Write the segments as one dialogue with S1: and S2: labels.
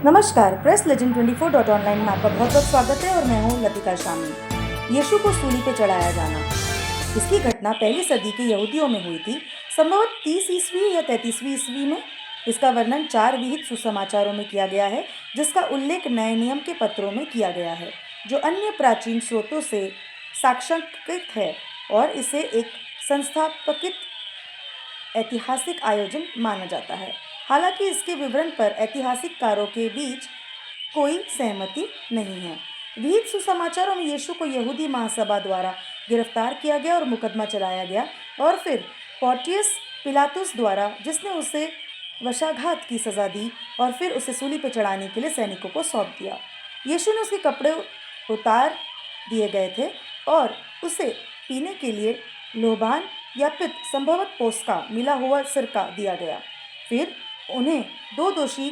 S1: नमस्कार, press legend 24.online में आपका बहुत बहुत स्वागत है और मैं हूँ लतिका शामी। यीशु को सूली पे चढ़ाया जाना। इसकी घटना पहली सदी के यहूदियों में हुई थी, संभवतः 30 ईस्वी या 33वीं ईस्वी में। इसका वर्णन 4 विहित सुसमाचारों में किया गया है, जिसका उल्लेख नए नियम के पत्रों में किया गया है, जो अन्य प्राचीन स्रोतों से साक्षांकित है और इसे एक संस्थापकित ऐतिहासिक आयोजन माना जाता है। हालांकि इसके विवरण पर ऐतिहासिककारों के बीच कोई सहमति नहीं है। विहित सुसमाचारों में यीशु को यहूदी महासभा द्वारा गिरफ्तार किया गया और मुकदमा चलाया गया और फिर पोंटियस पिलातुस द्वारा, जिसने उसे वशाघात की सज़ा दी और फिर उसे सूली पर चढ़ाने के लिए सैनिकों को सौंप दिया। यीशु ने उसके कपड़े उतार दिए गए थे और उसे पीने के लिए लोबान या पित्त, संभवतः पोस्का, मिला हुआ सिरका दिया गया। फिर उन्हें 2 दोषी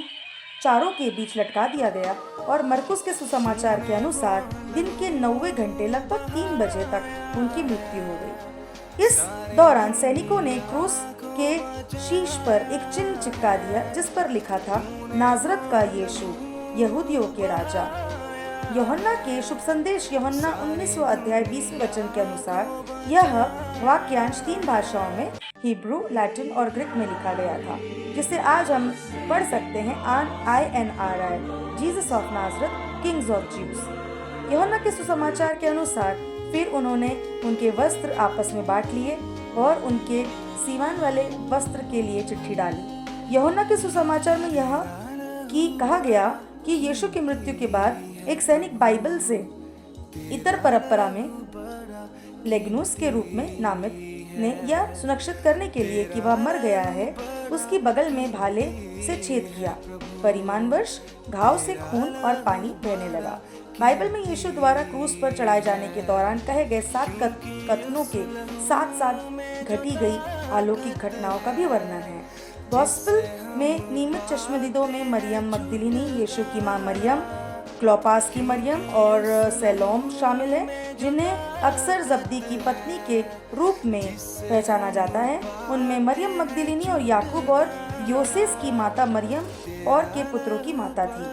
S1: चारों के बीच लटका दिया गया और मरकुस के सुसमाचार के अनुसार दिन के 90 घंटे लगभग 3 बजे तक उनकी मृत्यु हो गई। इस दौरान सैनिकों ने क्रूस के शीश पर एक चिन्ह चिपका दिया जिस पर लिखा था, नाजरत का यीशु, यहूदियों के राजा। यूहन्ना के शुभ संदेश यूहन्ना 19वां अध्याय 20वें वचन के अनुसार यह वाक्यांश 3 भाषाओं में, हिब्रू, लैटिन और ग्रीक में लिखा गया था, जिसे आज हम पढ़ सकते हैं, INRI, Jesus of नाजरत, Kings of Jews. यूहन्ना के सुसमाचार के अनुसार फिर उन्होंने उनके वस्त्र आपस में बांट लिए और उनके सीवान वाले वस्त्र के लिए चिट्ठी डाली। यूहन्ना के सुसमाचार में यह कहा गया कि यीशु की मृत्यु के बाद एक सैनिक बाइबल से इतर परंपरा में लेगनुस के रूप में नामित ने यह सुनिश्चित करने के लिए कि वह मर गया है, उसकी बगल में भाले से छेद किया। परिमाणवश घाव से खून और पानी बहने लगा। बाइबल में यीशु द्वारा क्रूस पर चढ़ाए जाने के दौरान कहे गए 7 कथनों के साथ साथ घटी गई अलौकिक घटनाओं का भी वर्णन है। गॉस्पेल में नियमित चश्मदीदों में मरियम मगदलिनी, यीशु की मां मरियम, क्लोपास की मरियम और सैलोम शामिल हैं, जिन्हें अक्सर जब्दी की पत्नी के रूप में पहचाना जाता है। उनमें मरियम मगदलिनी और याकूब और योसेस की माता मरियम और के पुत्रों की माता थी।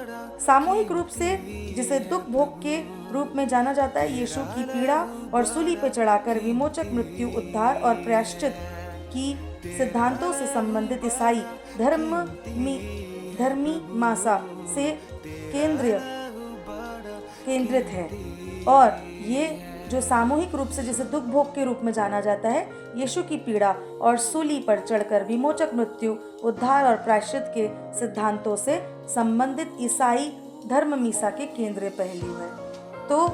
S1: सामूहिक रूप से जिसे दुख भोग के रूप में जाना जाता है, यीशु की पीड़ा और सूली पर चढ़ाकर विमोचक मृत्यु, उद्धार और प्रायश्चित की सिद्धांतों से संबंधित ईसाई धर्मी मासा से केंद्रित है। और ये जो सामूहिक रूप से जिसे दुख भोग के रूप में जाना जाता है, यीशु की पीड़ा और सूली पर चढ़कर विमोचक मृत्यु, उद्धार और प्रायश्चित के सिद्धांतों से संबंधित ईसाई धर्म मीसा के केंद्रीय पहलू है। तो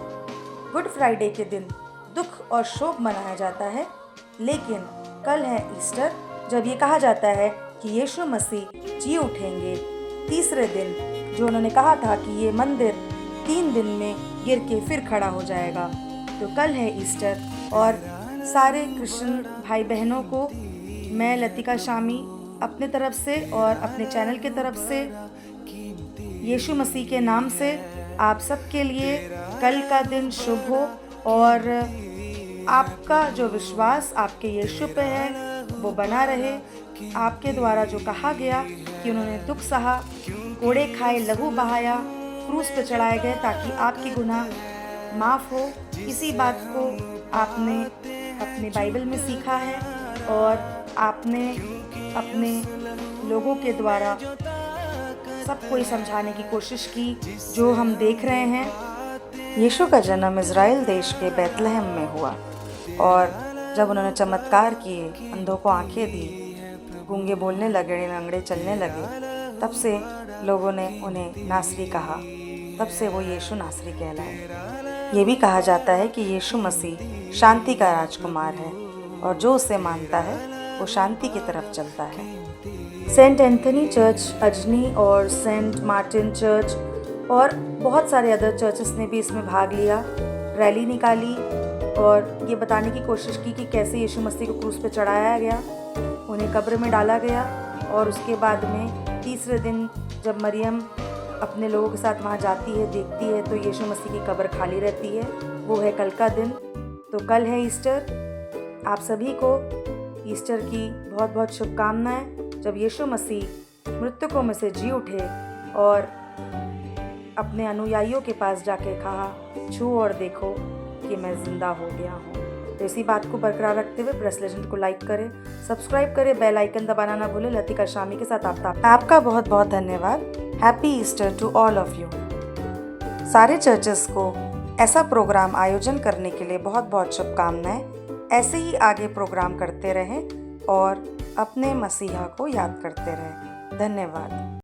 S1: गुड फ्राइडे के दिन दुख और शोक मनाया जाता है, लेकिन कल है ईस्टर, जब ये कहा जाता है कि यीशु मसीह जी उठेंगे तीसरे दिन, जो उन्होंने कहा था कि ये मंदिर 3 दिन में गिर के फिर खड़ा हो जाएगा। तो कल है ईस्टर और सारे क्रिश्चियन भाई बहनों को मैं लतिका शामी अपने तरफ से और अपने चैनल के तरफ से यीशु मसीह के नाम से आप सबके लिए कल का दिन शुभ हो और आपका जो विश्वास आपके यीशु पे है वो बना रहे। आपके द्वारा जो कहा गया कि उन्होंने दुख सहा, कोड़े खाए, लहू बहाया, क्रूस पे चढ़ाए गए ताकि आपकी गुनाह माफ़ हो, इसी बात को आपने अपने बाइबल में सीखा है और आपने अपने लोगों के द्वारा सबको समझाने की कोशिश की। जो हम देख रहे हैं, यीशु का जन्म इज़राइल देश के बैतलहम में हुआ और जब उन्होंने चमत्कार किए, अंधों को आंखें दी, गूंगे बोलने लगे, लंगड़े चलने लगे, तब से लोगों ने उन्हें नासरी कहा, तब से वो यीशु नासरी कहलाए। ये भी कहा जाता है कि यीशु मसीह शांति का राजकुमार है और जो उसे मानता है वो शांति की तरफ चलता है। सेंट एंथनी चर्च अजनी और सेंट मार्टिन चर्च और बहुत सारे अदर चर्चेस ने भी इसमें भाग लिया, रैली निकाली और ये बताने की कोशिश की कि कैसे यीशु मसीह को क्रूस पे चढ़ाया गया, उन्हें कब्र में डाला गया और उसके बाद में तीसरे दिन जब मरियम अपने लोगों के साथ वहाँ जाती है, देखती है तो यीशु मसीह की कब्र खाली रहती है। वो है कल का दिन। तो कल है ईस्टर। आप सभी को ईस्टर की बहुत बहुत शुभकामनाएं। जब यीशु मसीह मृतकों में से जी उठे और अपने अनुयायियों के पास जाके कहा, छू और देखो कि मैं ज़िंदा हो गया हूँ। तो इसी बात को बरकरार रखते हुए प्रेस लेजेंड को लाइक करें, सब्सक्राइब करें, बेल आइकन दबाना ना भूलें। लतिका शामी के साथ आपका बहुत बहुत धन्यवाद। Happy Easter to all of you. सारे चर्चेस को ऐसा प्रोग्राम आयोजन करने के लिए बहुत बहुत शुभकामनाएं। ऐसे ही आगे प्रोग्राम करते रहें और अपने मसीहा को याद करते रहें। धन्यवाद।